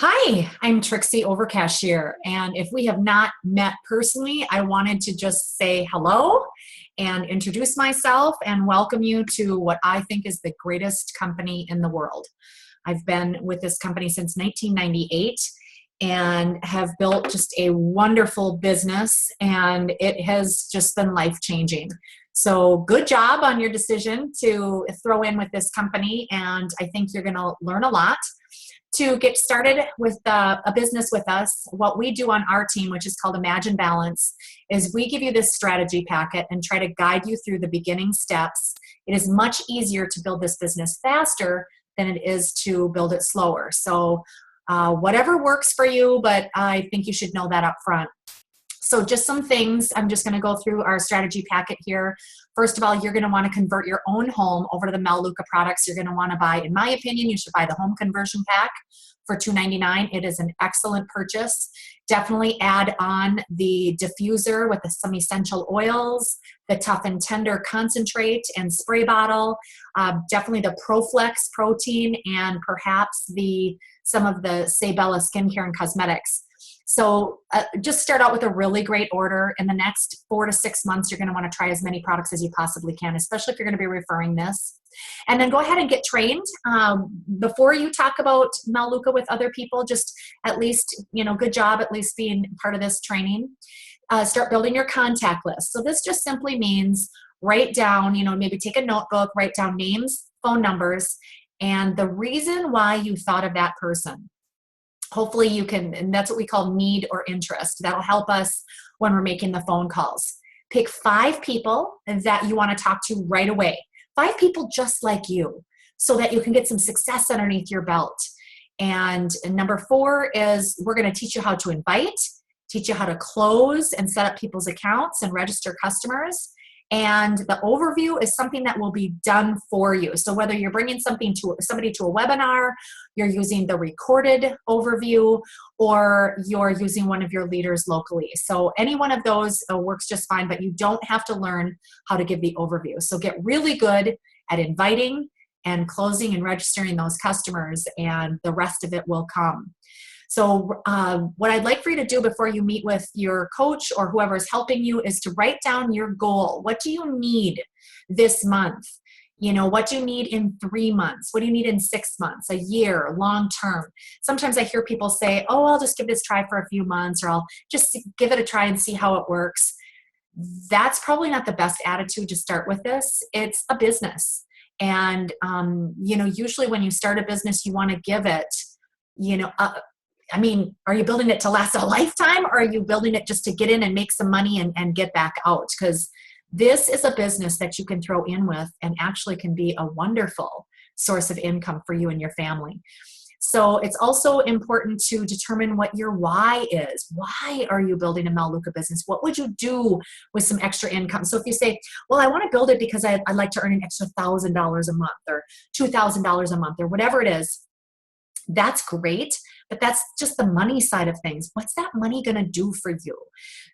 Hi, I'm Trixie Overcashier, and if we have not met personally, I wanted to just say hello and introduce myself and welcome you to what I think is the greatest company in the world. I've been with this company since 1998 and have built just a wonderful business, and it has just been life-changing. So good job on your decision to throw in with this company, and I think you're going to learn a lot. To get started with a business with us, what we do on our team, which is called Imagine Balance, is we give you this strategy packet and try to guide you through the beginning steps. It is much easier to build this business faster than it is to build it slower. So whatever works for you, but I think you should know that up front. So just some things, I'm just going to go through our strategy packet here. First of all, you're going to want to convert your own home over to the Melaleuca products. You're going to want to buy, in my opinion, you should buy the home conversion pack for $2.99. It is an excellent purchase. Definitely add on the diffuser with some essential oils, the Tough and Tender concentrate and spray bottle, definitely the ProFlex protein, and perhaps some of the Sabella skincare and cosmetics. So just start out with a really great order. In the next 4 to 6 months, you're going to want to try as many products as you possibly can, especially if you're going to be referring this. And then go ahead and get trained. Before you talk about Melaleuca with other people, just at least, good job at least being part of this training. Start building your contact list. So this just simply means write down, maybe take a notebook, write down names, phone numbers, and the reason why you thought of that person. Hopefully you can, and that's what we call need or interest. That'll help us when we're making the phone calls. Pick 5 people that you want to talk to right away. 5 people just like you, so that you can get some success underneath your belt. And number 4 is we're going to teach you how to invite, teach you how to close and set up people's accounts and register customers. And the overview is something that will be done for you. So whether you're bringing somebody to a webinar, you're using the recorded overview, or you're using one of your leaders locally. So any one of those works just fine, but you don't have to learn how to give the overview. So get really good at inviting and closing and registering those customers, and the rest of it will come. So what I'd like for you to do before you meet with your coach or whoever is helping you is to write down your goal. What do you need this month? What do you need in 3 months? What do you need in 6 months, a year, long term? Sometimes I hear people say, oh, I'll just give this a try for a few months, or I'll just give it a try and see how it works. That's probably not the best attitude to start with this. It's a business. And, usually when you start a business, you want to give it, are you building it to last a lifetime, or are you building it just to get in and make some money and get back out? Because this is a business that you can throw in with and actually can be a wonderful source of income for you and your family. So it's also important to determine what your why is. Why are you building a Melaleuca business? What would you do with some extra income? So if you say, well, I want to build it because I'd like to earn an extra $1,000 a month or $2,000 a month or whatever it is, that's great, but that's just the money side of things. What's that money going to do for you?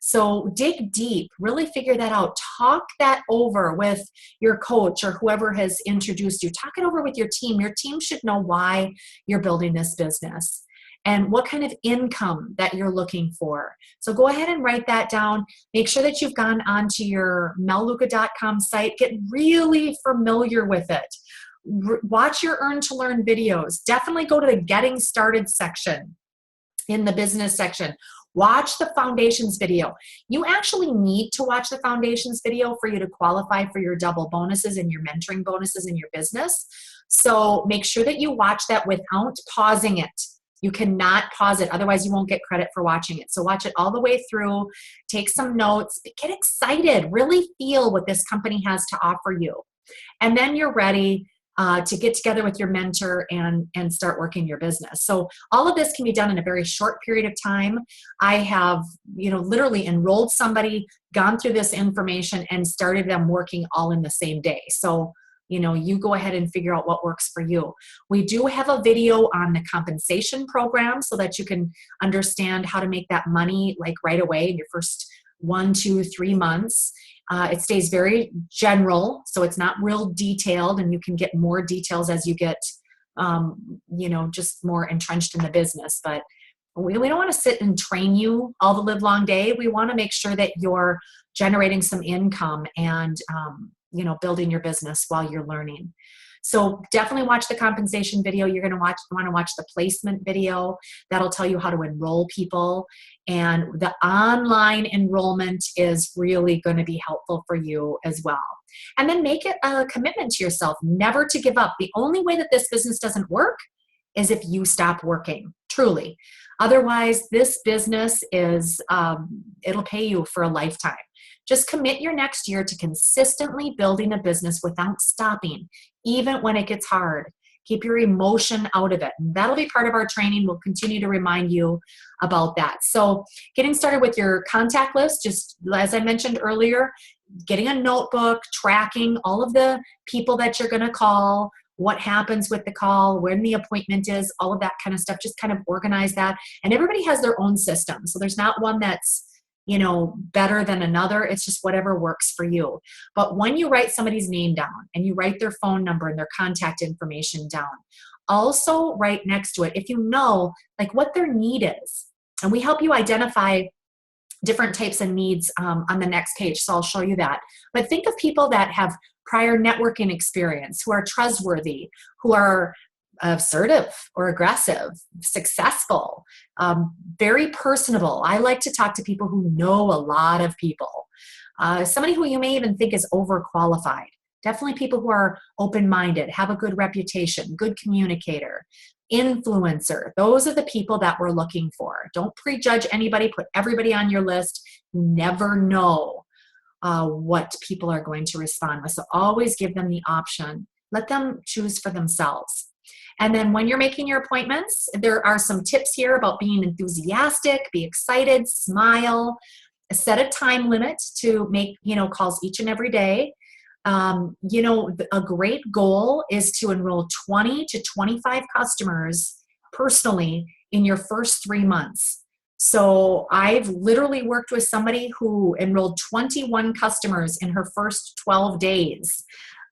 So dig deep, really figure that out. Talk that over with your coach or whoever has introduced you. Talk it over with your team. Your team should know why you're building this business and what kind of income that you're looking for. So go ahead and write that down. Make sure that you've gone onto your melaleuca.com site. Get really familiar with it. Watch your Earn to Learn videos. Definitely go to the Getting Started section in the business section. Watch the foundations video. You actually need to watch the foundations video for you to qualify for your double bonuses and your mentoring bonuses in your business. So make sure that you watch that without pausing it. You cannot pause it, otherwise you won't get credit for watching it. So watch it all the way through, take some notes, get excited, really feel what this company has to offer you. And then you're ready to get together with your mentor and start working your business. So all of this can be done in a very short period of time. I have, literally enrolled somebody, gone through this information, and started them working all in the same day. So, you go ahead and figure out what works for you. We do have a video on the compensation program so that you can understand how to make that money like right away in your first 1, 2, 3 months. It stays very general, so it's not real detailed, and you can get more details as you get just more entrenched in the business. But we don't want to sit and train you all the live long day. We want to make sure that you're generating some income and, building your business while you're learning. So definitely watch the compensation video. You're going to want to watch the placement video. That'll tell you how to enroll people. And the online enrollment is really going to be helpful for you as well. And then make it a commitment to yourself, never to give up. The only way that this business doesn't work is if you stop working, truly. Otherwise, this business it'll pay you for a lifetime. Just commit your next year to consistently building a business without stopping, even when it gets hard. Keep your emotion out of it. And that'll be part of our training. We'll continue to remind you about that. So getting started with your contact list, just as I mentioned earlier, getting a notebook, tracking all of the people that you're going to call, what happens with the call, when the appointment is, all of that kind of stuff. Just kind of organize that. And everybody has their own system. So there's not one that's better than another. It's just whatever works for you. But when you write somebody's name down and you write their phone number and their contact information down, also write next to it, if you know, like what their need is. And we help you identify different types of needs on the next page. So I'll show you that. But think of people that have prior networking experience, who are trustworthy, who are assertive or aggressive, successful, very personable. I like to talk to people who know a lot of people. Somebody who you may even think is overqualified. Definitely people who are open-minded, have a good reputation, good communicator, influencer. Those are the people that we're looking for. Don't prejudge anybody. Put everybody on your list. You never know what people are going to respond with. So always give them the option. Let them choose for themselves. And then when you're making your appointments, there are some tips here about being enthusiastic, be excited, smile, set a time limit to make, calls each and every day. A great goal is to enroll 20 to 25 customers personally in your first 3 months. So I've literally worked with somebody who enrolled 21 customers in her first 12 days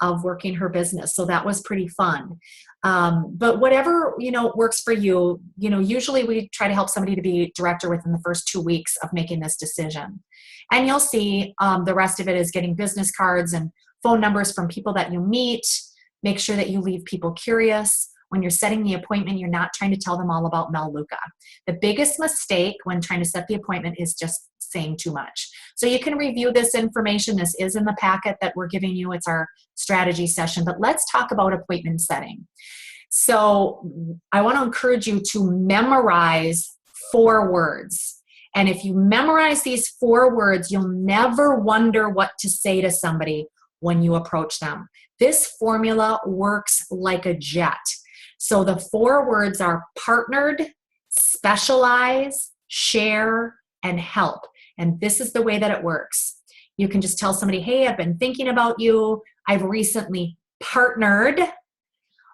of working her business. So that was pretty fun. But whatever, works for you, usually we try to help somebody to be director within the first 2 weeks of making this decision. And you'll see the rest of it is getting business cards and phone numbers from people that you meet. Make sure that you leave people curious. When you're setting the appointment, you're not trying to tell them all about Meluca. The biggest mistake when trying to set the appointment is just saying too much. So you can review this information. This is in the packet that we're giving you. It's our strategy session. But let's talk about appointment setting. So I want to encourage you to memorize 4 words. And if you memorize these 4 words, you'll never wonder what to say to somebody when you approach them. This formula works like a jet. So the 4 words are partnered, specialize, share, and help. And this is the way that it works. You can just tell somebody, hey, I've been thinking about you. I've recently partnered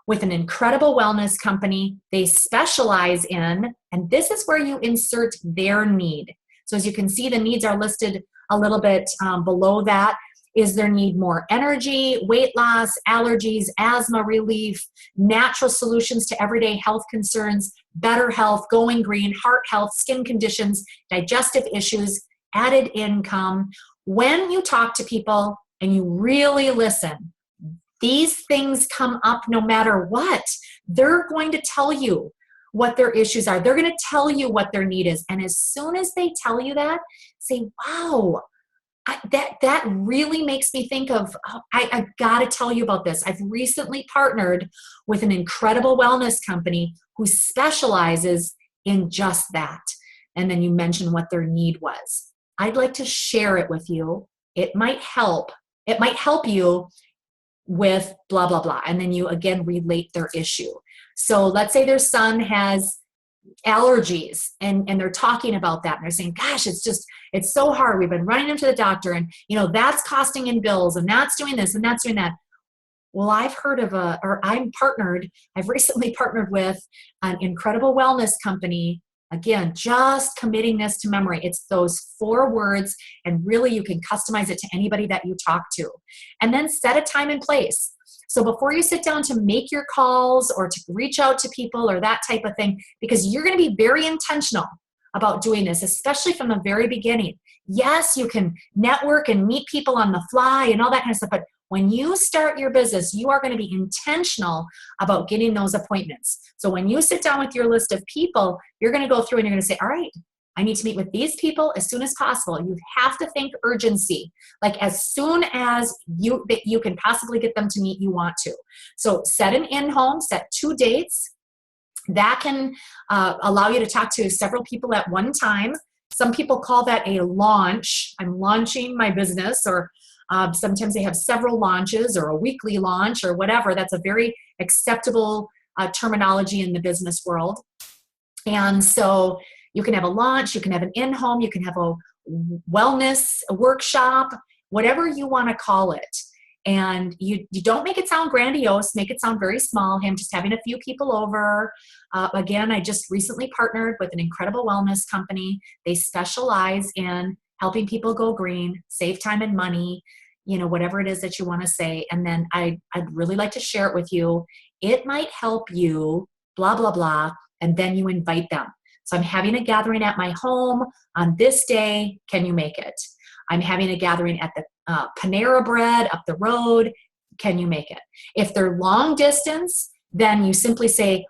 with an incredible wellness company. They specialize in, and this is where you insert their need. So as you can see, the needs are listed a little bit below that. Is their need more energy, weight loss, allergies, asthma relief, natural solutions to everyday health concerns, better health, going green, heart health, skin conditions, digestive issues, added income? When you talk to people and you really listen, these things come up no matter what. They're going to tell you what their issues are. They're going to tell you what their need is. And as soon as they tell you that, say, wow, that really makes me think of, I've got to tell you about this. I've recently partnered with an incredible wellness company who specializes in just that. And then you mention what their need was. I'd like to share it with you. It might help. It might help you with blah, blah, blah. And then you again relate their issue. So let's say their son has allergies and they're talking about that. And they're saying, gosh, it's so hard. We've been running him to the doctor and, that's costing in bills and that's doing this and that's doing that. Well, I've recently partnered with an incredible wellness company. Again, just committing this to memory. It's those 4 words, and really you can customize it to anybody that you talk to. And then set a time and place. So before you sit down to make your calls or to reach out to people or that type of thing, because you're going to be very intentional about doing this, especially from the very beginning. Yes, you can network and meet people on the fly and all that kind of stuff, but when you start your business, you are going to be intentional about getting those appointments. So when you sit down with your list of people, you're going to go through and you're going to say, all right, I need to meet with these people as soon as possible. You have to think urgency, like as soon as you can possibly get them to meet, you want to. So set an in-home, set 2 dates. That can allow you to talk to several people at one time. Some people call that a launch. I'm launching my business, or sometimes they have several launches or a weekly launch or whatever. That's a very acceptable terminology in the business world. And so you can have a launch, you can have an in-home, you can have a wellness workshop, whatever you want to call it. And you don't make it sound grandiose, make it sound very small. Hey, I'm just having a few people over. Again, I just recently partnered with an incredible wellness company. They specialize in helping people go green, save time and money, whatever it is that you want to say. And then I'd really like to share it with you. It might help you, blah, blah, blah. And then you invite them. So I'm having a gathering at my home on this day. Can you make it? I'm having a gathering at the Panera Bread up the road. Can you make it? If they're long distance, then you simply say,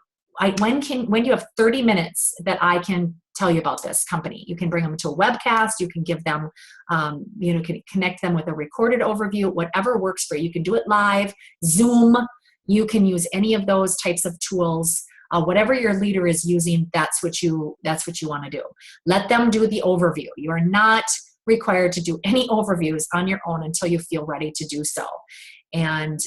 when do you have 30 minutes that I can tell you about this company? You can bring them to a webcast. You can give them, can connect them with a recorded overview, whatever works for you. You can do it live, Zoom. You can use any of those types of tools. Whatever your leader is using, that's what you want to do. Let them do the overview. You are not required to do any overviews on your own until you feel ready to do so. And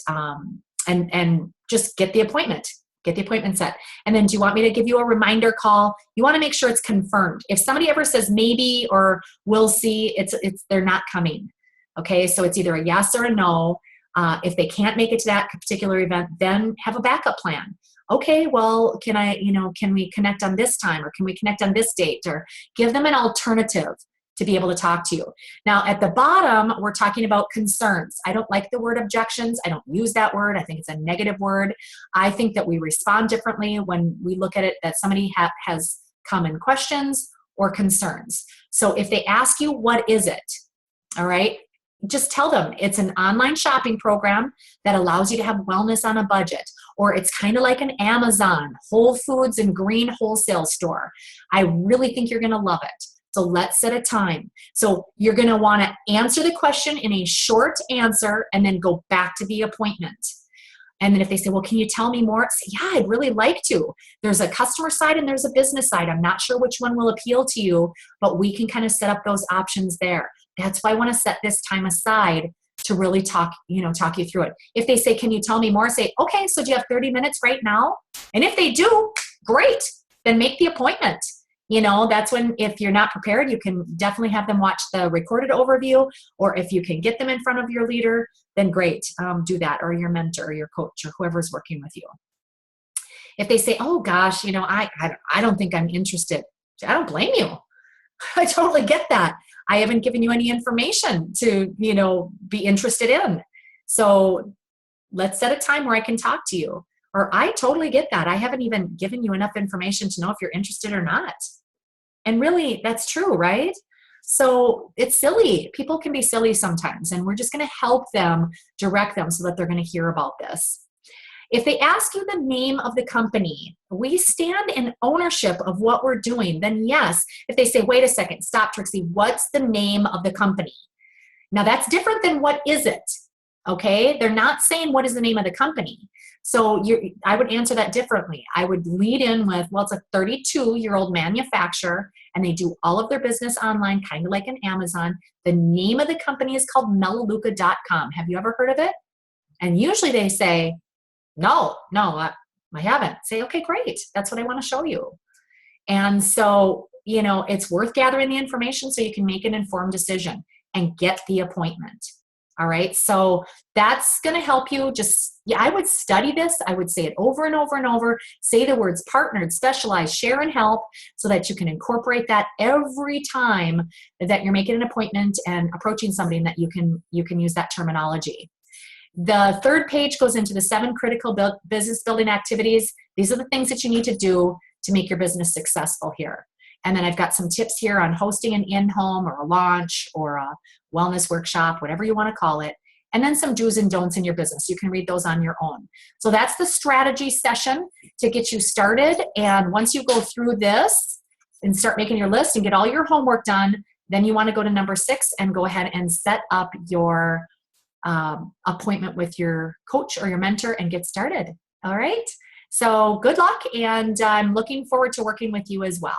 just get the appointment. Get the appointment set. And then do you want me to give you a reminder call? You want to make sure it's confirmed. If somebody ever says maybe or we'll see, they're not coming. Okay, so it's either a yes or a no. If they can't make it to that particular event, then have a backup plan. Okay, well, can we connect on this time, or can we connect on this date, or give them an alternative to be able to talk to you. Now, at the bottom, we're talking about concerns. I don't like the word objections. I don't use that word. I think it's a negative word. I think that we respond differently when we look at it that somebody has common questions or concerns. So if they ask you, what is it? All right, just tell them it's an online shopping program that allows you to have wellness on a budget, or it's kind of like an Amazon, Whole Foods and green wholesale store. I really think you're going to love it. So let's set a time. So you're going to want to answer the question in a short answer and then go back to the appointment. And then if they say, well, can you tell me more? Say, yeah, I'd really like to. There's a customer side and there's a business side. I'm not sure which one will appeal to you, but we can kind of set up those options there. That's why I want to set this time aside to really talk you through it. If they say, can you tell me more? Say, okay, so do you have 30 minutes right now? And if they do, great, then make the appointment. That's when, if you're not prepared, you can definitely have them watch the recorded overview, or if you can get them in front of your leader, then great, do that, or your mentor or your coach or whoever's working with you. If they say, oh gosh, I don't think I'm interested, I don't blame you. I totally get that. I haven't given you any information to, be interested in. So let's set a time where I can talk to you. Or I totally get that. I haven't even given you enough information to know if you're interested or not. And really, that's true, right? So it's silly. People can be silly sometimes, and we're just going to help them, direct them so that they're going to hear about this. If they ask you the name of the company, we stand in ownership of what we're doing, then yes. If they say, wait a second, stop, Trixie, what's the name of the company? Now that's different than what is it? Okay, they're not saying what is the name of the company. So I would answer that differently. I would lead in with, well, it's a 32-year-old manufacturer, and they do all of their business online, kind of like an Amazon. The name of the company is called Melaleuca.com. Have you ever heard of it? And usually they say, no, I haven't. Say, okay, great. That's what I want to show you. And so, it's worth gathering the information so you can make an informed decision and get the appointment. All right. So that's going to help you. I would study this. I would say it over and over and over. Say the words partnered, specialized, share, and help, so that you can incorporate that every time that you're making an appointment and approaching somebody, and that you can use that terminology. The third page goes into the 7 critical business building activities. These are the things that you need to do to make your business successful here. And then I've got some tips here on hosting an in-home or a launch or a wellness workshop, whatever you want to call it. And then some do's and don'ts in your business. You can read those on your own. So that's the strategy session to get you started. And once you go through this and start making your list and get all your homework done, then you want to go to number 6 and go ahead and set up your appointment with your coach or your mentor and get started. All right. So good luck. And I'm looking forward to working with you as well.